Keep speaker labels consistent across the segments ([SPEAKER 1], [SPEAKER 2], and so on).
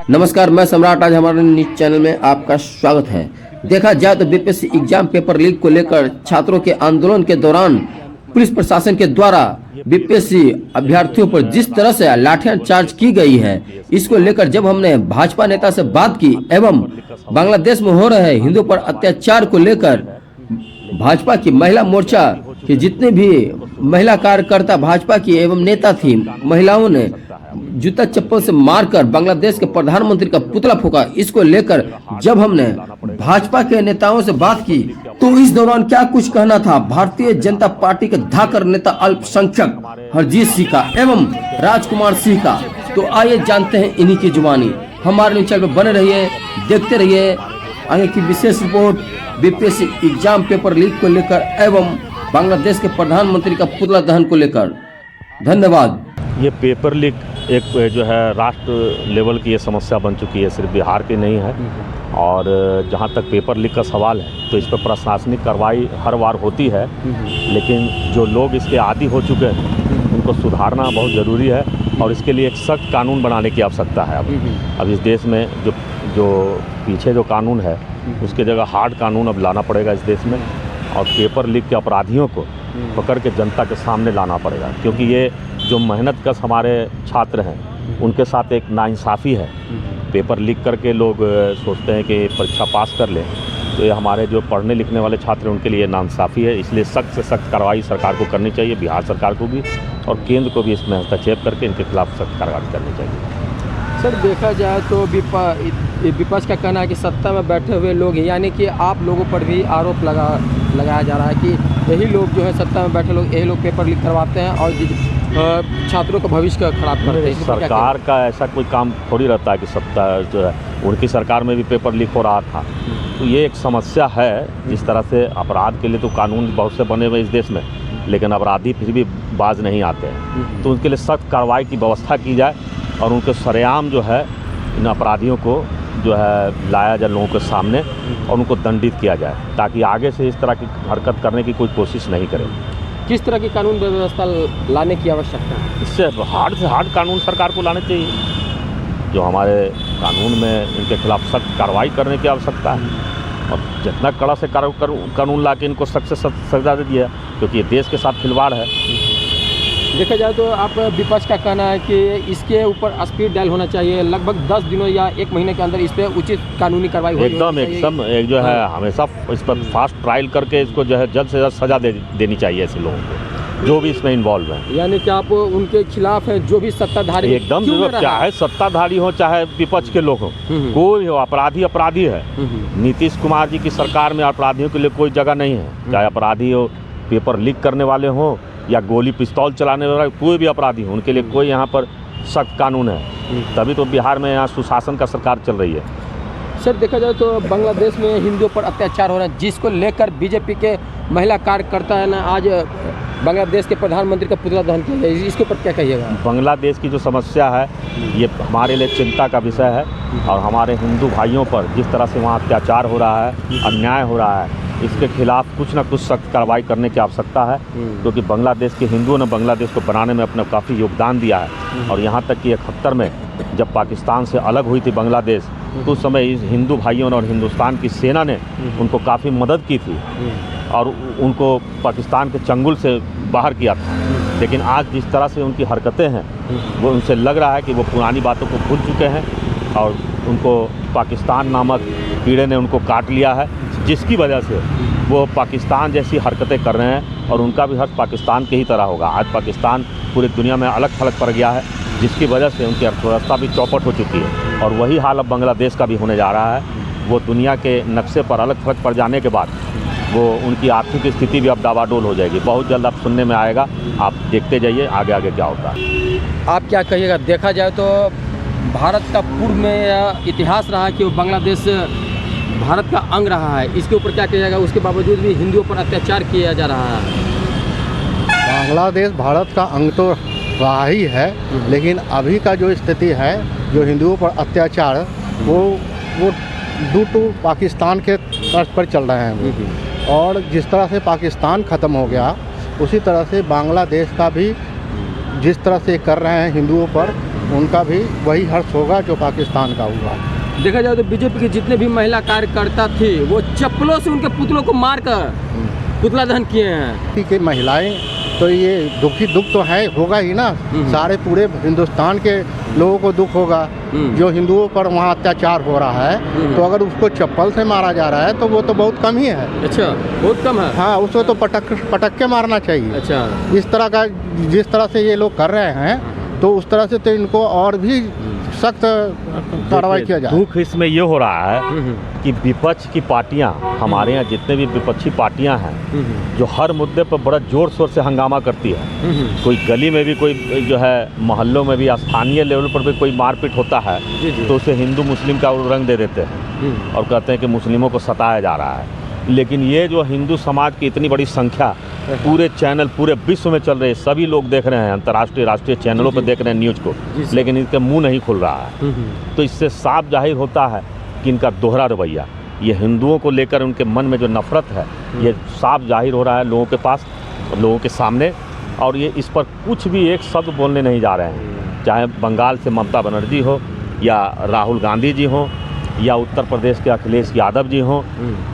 [SPEAKER 1] नमस्कार, मैं सम्राट। आज हमारे न्यूज चैनल में आपका स्वागत है। देखा जाए तो बीपीएससी एग्जाम पेपर लीक को लेकर छात्रों के आंदोलन के दौरान पुलिस प्रशासन के द्वारा बीपीएससी अभ्यर्थियों पर जिस तरह से लाठीचार्ज की गई है, इसको लेकर जब हमने भाजपा नेता से बात की एवं बांग्लादेश में हो रहे हिंदुओं पर अत्याचार को लेकर भाजपा की महिला मोर्चा के जितने भी महिला कार्यकर्ता भाजपा की एवं नेता थी, महिलाओं ने जूता चप्पल से मारकर बांग्लादेश के प्रधानमंत्री का पुतला फूका। इसको लेकर जब हमने भाजपा के नेताओं से बात की तो इस दौरान क्या कुछ कहना था भारतीय जनता पार्टी के धाकर नेता अल्पसंख्यक हरजीत सिंह का एवं राजकुमार सिंह का, तो आइए जानते हैं इन्हीं की जुबानी। हमारे न्यूज चैनल पर बने रहिए, देखते रहिए आगे की विशेष report BPSC exam paper leak को लेकर एवं बांग्लादेश के प्रधानमंत्री का पुतला दहन को लेकर। धन्यवाद।
[SPEAKER 2] ये पेपर लीक एक जो है राष्ट्र लेवल की ये समस्या बन चुकी है, सिर्फ बिहार की नहीं है। और जहाँ तक पेपर लीक का सवाल है तो इस पर प्रशासनिक कार्रवाई हर बार होती है, लेकिन जो लोग इसके आदी हो चुके हैं उनको सुधारना बहुत ज़रूरी है और इसके लिए एक सख्त कानून बनाने की आवश्यकता है। अब इस देश में जो पीछे जो कानून है उसके जगह हार्ड कानून अब लाना पड़ेगा इस देश में, और पेपर लीक के अपराधियों को पकड़ के जनता के सामने लाना पड़ेगा, क्योंकि ये जो मेहनतकश हमारे छात्र हैं उनके साथ एक नाइंसाफ़ी है। पेपर लीक करके लोग सोचते हैं कि परीक्षा पास कर लें, तो ये हमारे जो पढ़ने लिखने वाले छात्र हैं उनके लिए नाइंसाफ़ी है। इसलिए सख्त से सख्त कार्रवाई सरकार को करनी चाहिए, बिहार सरकार को भी, और केंद्र को भी इसमें हस्तक्षेप करके इनके खिलाफ सख्त कार्रवाई करनी चाहिए।
[SPEAKER 3] सर, देखा जाए तो विपक्ष का कहना है कि सत्ता में बैठे हुए लोग, यानी कि आप लोगों पर भी आरोप लगाया जा रहा है कि यही लोग जो है सत्ता में बैठे लोग, यही लोग पेपर लीक करवाते हैं और छात्रों का भविष्य का खराब करते हैं।
[SPEAKER 2] सरकार का ऐसा कोई काम थोड़ी रहता है कि सत्ता जो है, उनकी सरकार में भी पेपर लीक हो रहा था। तो ये एक समस्या है। जिस तरह से अपराध के लिए तो कानून बहुत से बने हुए इस देश में, लेकिन अपराधी फिर भी बाज नहीं आते हैं। तो उनके लिए सख्त कार्रवाई की व्यवस्था की जाए और उनके सरेआम जो है इन अपराधियों को जो है लाया जाए लोगों के सामने और उनको दंडित किया जाए, ताकि आगे से इस तरह की हरकत करने की कोई कोशिश नहीं करें।
[SPEAKER 3] किस तरह की कानून व्यवस्था लाने की आवश्यकता है?
[SPEAKER 2] इससे हार्ड से हार्ड कानून सरकार को लाने चाहिए। जो हमारे कानून में इनके खिलाफ सख्त कार्रवाई करने की आवश्यकता है, और जितना कड़ा से कानून ला के इनको सख्त से सख्त सजा दे दिया, क्योंकि ये देश के साथ खिलवाड़ है।
[SPEAKER 3] देखा जाए तो आप विपक्ष का कहना है कि इसके ऊपर स्पीड डायल होना चाहिए, लगभग 10 दिनों या 1 महीने के अंदर इस पर उचित कानूनी कार्रवाई
[SPEAKER 2] एकदम एक जो है हमेशा इस पर फास्ट ट्रायल करके इसको जो है जल्द से जल्द सजा देनी चाहिए ऐसे लोगों को जो भी इसमें इन्वॉल्व हैं।
[SPEAKER 3] यानी कि आप उनके खिलाफ हैं जो भी सत्ताधारी,
[SPEAKER 2] एकदम चाहे सत्ताधारी हो चाहे विपक्ष के लोग हो, कोई हो, अपराधी है। नीतीश कुमार जी की सरकार में अपराधियों के लिए कोई जगह नहीं है, चाहे अपराधी हो, पेपर लीक करने वाले हों या गोली पिस्तौल चलाने वाला कोई भी अपराधी हो, उनके लिए कोई यहाँ पर सख्त कानून है। तभी तो बिहार में यहाँ सुशासन का सरकार चल रही है।
[SPEAKER 3] सर, देखा जाए तो बांग्लादेश में हिंदुओं पर अत्याचार हो रहा है, जिसको लेकर बीजेपी के महिला कार्यकर्ता ने आज बांग्लादेश के प्रधानमंत्री का पुतला दहन किया है। इसके ऊपर क्या कहिएगा?
[SPEAKER 2] बांग्लादेश की जो समस्या है ये हमारे लिए चिंता का विषय है, और हमारे हिंदू भाइयों पर जिस तरह से वहाँ अत्याचार हो रहा है, अन्याय हो रहा है, इसके खिलाफ कुछ ना कुछ सख्त कार्रवाई करने की आवश्यकता है, क्योंकि बांग्लादेश के हिंदुओं ने बांग्लादेश को बनाने में अपना काफ़ी योगदान दिया है। और यहाँ तक कि 71 में जब पाकिस्तान से अलग हुई थी बांग्लादेश, तो उस समय इस हिंदू भाइयों ने और हिंदुस्तान की सेना ने उनको काफ़ी मदद की थी और उनको पाकिस्तान के चंगुल से बाहर किया था। लेकिन आज जिस तरह से उनकी हरकतें हैं, वो उनसे लग रहा है कि वो पुरानी बातों को भूल चुके हैं और उनको पाकिस्तान नामक कीड़े ने उनको काट लिया है, जिसकी वजह से वो पाकिस्तान जैसी हरकतें कर रहे हैं और उनका भी हक पाकिस्तान के ही तरह होगा। आज पाकिस्तान पूरी दुनिया में अलग थलग पड़ गया है, जिसकी वजह से उनकी अर्थव्यवस्था भी चौपट हो चुकी है, और वही हाल अब बांग्लादेश का भी होने जा रहा है। वो दुनिया के नक्शे पर अलग थलग पड़ जाने के बाद वो उनकी आर्थिक स्थिति भी अब डावाडोल हो जाएगी। बहुत जल्द आप सुनने में आएगा, आप देखते जाइए आगे क्या होता है।
[SPEAKER 3] आप क्या कहिएगा? देखा जाए तो भारत का पूर्व में इतिहास रहा कि वो बांग्लादेश भारत का अंग रहा है, इसके ऊपर क्या कहिएगा? उसके बावजूद भी हिंदुओं पर अत्याचार किया जा रहा है।
[SPEAKER 4] बांग्लादेश भारत का अंग तो रहा ही है, लेकिन अभी का जो स्थिति है, जो हिंदुओं पर अत्याचार, वो ड्यू टू पाकिस्तान के तर्ज पर चल रहे हैं। और जिस तरह से पाकिस्तान ख़त्म हो गया, उसी तरह से बांग्लादेश का भी जिस तरह से कर रहे हैं हिंदुओं पर, उनका भी वही हर्ष होगा जो पाकिस्तान का हुआ।
[SPEAKER 3] देखा जाए तो बीजेपी के जितने भी महिला कार्यकर्ता थे वो चप्पलों से उनके पुतलों को मारकर पुतला दहन किए हैं।
[SPEAKER 4] ठीक है, महिलाएं तो ये दुख तो है, होगा ही ना। सारे पूरे हिंदुस्तान के लोगों को दुख होगा जो हिंदुओं पर वहाँ अत्याचार हो रहा है। तो अगर उसको चप्पल से मारा जा रहा है तो वो तो बहुत कम ही है।
[SPEAKER 3] अच्छा, बहुत कम है।
[SPEAKER 4] हाँ, उसको तो पटक के मारना चाहिए।
[SPEAKER 3] अच्छा,
[SPEAKER 4] इस तरह का जिस तरह से ये लोग कर रहे हैं तो उस तरह से तो इनको और भी सख्त कार्रवाई किया जाए।
[SPEAKER 2] दुख इसमें ये हो रहा है कि विपक्ष की पार्टियां, हमारे यहाँ जितने भी विपक्षी पार्टियां हैं, जो हर मुद्दे पर बड़ा जोर शोर से हंगामा करती है। कोई गली में भी कोई जो है, मोहल्लों में भी, स्थानीय लेवल पर भी कोई मारपीट होता है तो उसे हिंदू मुस्लिम का रंग दे देते हैं और कहते हैं कि मुस्लिमों को सताया जा रहा है। लेकिन ये जो हिंदू समाज की इतनी बड़ी संख्या पूरे चैनल पूरे विश्व में चल रहे हैं, सभी लोग देख रहे हैं, अंतर्राष्ट्रीय राष्ट्रीय चैनलों पर देख रहे हैं न्यूज़ को, लेकिन इनके मुंह नहीं खुल रहा है। तो इससे साफ जाहिर होता है कि इनका दोहरा रवैया, ये हिंदुओं को लेकर उनके मन में जो नफरत है ये साफ जाहिर हो रहा है लोगों के पास, लोगों के सामने। और ये इस पर कुछ भी एक शब्द बोलने नहीं जा रहे हैं, चाहे बंगाल से ममता बनर्जी हो या राहुल गांधी जी हों या उत्तर प्रदेश के अखिलेश यादव जी हों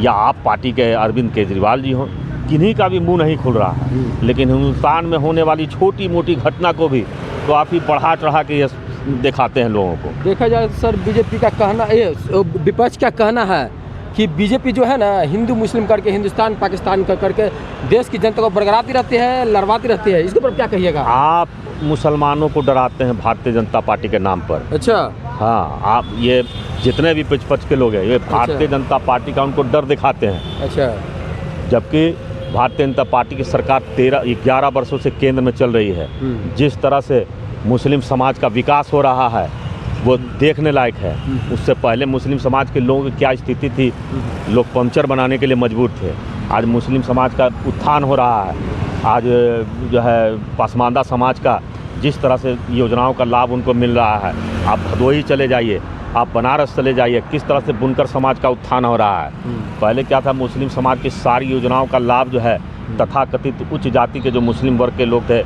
[SPEAKER 2] या आप पार्टी के अरविंद केजरीवाल जी हों, किन्हीं का भी मुंह नहीं खुल रहा है। लेकिन हिंदुस्तान में होने वाली छोटी मोटी घटना को भी काफ़ी बढ़ा चढ़ा के ये दिखाते हैं लोगों को।
[SPEAKER 3] देखा जाए सर, बीजेपी का कहना, ये विपक्ष का कहना है कि बीजेपी जो है ना, हिंदू मुस्लिम करके, हिंदुस्तान पाकिस्तान का करके देश की जनता को बरगराती रहती है, लड़वाती रहती है। इसके ऊपर क्या कहिएगा?
[SPEAKER 2] आप मुसलमानों को डराते हैं भारतीय जनता पार्टी के नाम पर।
[SPEAKER 3] अच्छा,
[SPEAKER 2] हाँ, आप ये जितने भी विपक्ष के लोग हैं ये भारतीय जनता पार्टी का उनको डर दिखाते हैं।
[SPEAKER 3] अच्छा,
[SPEAKER 2] जबकि भारतीय जनता पार्टी की सरकार 11 वर्षों से केंद्र में चल रही है। जिस तरह से मुस्लिम समाज का विकास हो रहा है वो देखने लायक है। उससे पहले मुस्लिम समाज के लोगों की क्या स्थिति थी, लोग पंचर बनाने के लिए मजबूर थे। आज मुस्लिम समाज का उत्थान हो रहा है। आज जो है पसमानदा समाज का जिस तरह से योजनाओं का लाभ उनको मिल रहा है, आप भदोही चले जाइए, आप बनारस चले जाइए, किस तरह से बुनकर समाज का उत्थान हो रहा है। पहले क्या था, मुस्लिम समाज की सारी योजनाओं का लाभ जो है तथाकथित उच्च जाति के जो मुस्लिम वर्ग के लोग थे,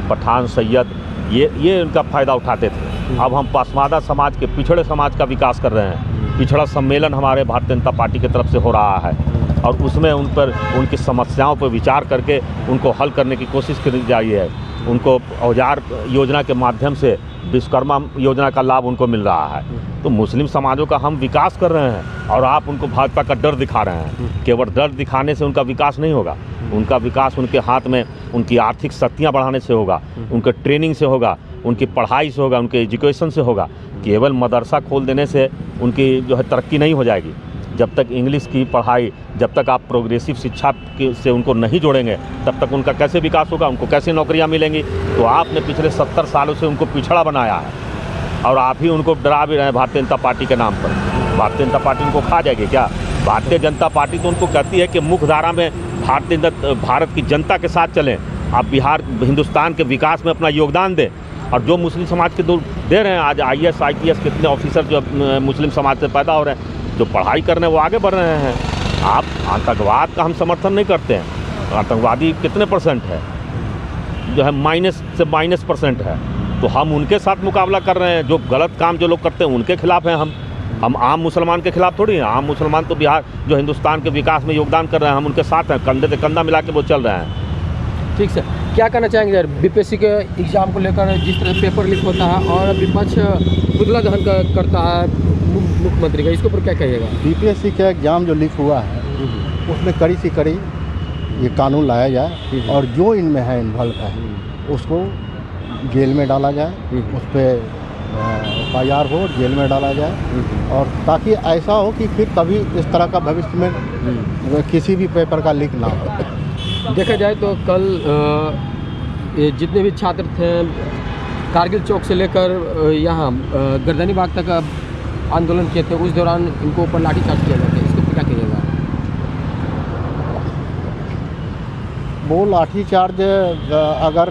[SPEAKER 2] पठान, सैयद, ये उनका फ़ायदा उठाते थे। अब हम पसमानदा समाज के, पिछड़े समाज का विकास कर रहे हैं। पिछड़ा सम्मेलन हमारे भारतीय जनता पार्टी की तरफ से हो रहा है और उसमें उन पर, उनकी समस्याओं पर विचार करके उनको हल करने की कोशिश की जा रही है। उनको औजार योजना के माध्यम से विश्वकर्मा योजना का लाभ उनको मिल रहा है। तो मुस्लिम समाजों का हम विकास कर रहे हैं और आप उनको भाजपा का डर दिखा रहे हैं। केवल डर दिखाने से उनका विकास नहीं होगा। उनका विकास उनके हाथ में उनकी आर्थिक शक्तियाँ बढ़ाने से होगा, उनके ट्रेनिंग से होगा, उनकी पढ़ाई से होगा, उनके एजुकेशन से होगा। केवल मदरसा खोल देने से उनकी जो है तरक्की नहीं हो जाएगी। जब तक इंग्लिश की पढ़ाई, जब तक आप प्रोग्रेसिव शिक्षा से उनको नहीं जोड़ेंगे तब तक उनका कैसे विकास होगा, उनको कैसे नौकरियां मिलेंगी। तो आपने पिछले 70 सालों से उनको पिछड़ा बनाया है और आप ही उनको डरा भी रहे हैं भारतीय जनता पार्टी के नाम पर। भारतीय जनता पार्टी उनको खा जाएगी क्या? भारतीय जनता पार्टी तो उनको कहती है कि मुख्य धारा में भारत की जनता के साथ चलें, आप बिहार हिंदुस्तान के विकास में अपना योगदान दें। और जो मुस्लिम समाज के दे रहे हैं, आज IAS IPS कितने ऑफिसर जो मुस्लिम समाज से पैदा हो रहे हैं, जो पढ़ाई करने वो आगे बढ़ रहे हैं। आप आतंकवाद का हम समर्थन नहीं करते हैं। आतंकवादी कितने % है, जो है माइनस से -% है। तो हम उनके साथ मुकाबला कर रहे हैं। जो गलत काम जो लोग करते हैं उनके खिलाफ हैं हम आम मुसलमान के खिलाफ थोड़ी हैं। आम मुसलमान तो बिहार जो हिंदुस्तान के विकास में योगदान कर रहे हैं, हम उनके साथ हैं, कंधे से कंधा मिला के वो चल रहे हैं।
[SPEAKER 3] ठीक सर, क्या कहना चाहेंगे सर बीपीएससी के एग्ज़ाम को लेकर? जिस तरह पेपर लीक होता है और विपक्ष पुतला दहन करता है मुख्यमंत्री का, इसके ऊपर क्या कहिएगा?
[SPEAKER 4] बीपीएससी का एग्ज़ाम जो लीक हुआ है उसमें कड़ी से कड़ी ये कानून लाया जाए और जो इनमें है इन्वॉल्व है उसको जेल में डाला जाए, उस पर FIR हो, जेल में डाला जाए। और ताकि ऐसा हो कि फिर कभी इस तरह का भविष्य में किसी भी पेपर का लीक ना हो।
[SPEAKER 3] देखा जाए तो कल ये जितने भी छात्र थे कारगिल चौक से लेकर यहाँ गर्दनी बाग तक आंदोलन किए थे, उस दौरान इनको ऊपर लाठीचार्ज किया गया था, इसके ऊपर क्या कहिएगा?
[SPEAKER 4] वो लाठीचार्ज अगर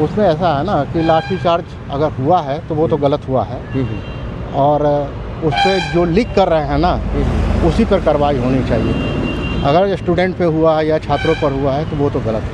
[SPEAKER 4] उसमें ऐसा है ना कि लाठीचार्ज अगर हुआ है तो वो तो गलत हुआ है और उस पर जो लीक कर रहे हैं ना उसी पर कार्रवाई होनी चाहिए। अगर स्टूडेंट पे हुआ है या छात्रों पर हुआ है तो वो तो गलत है।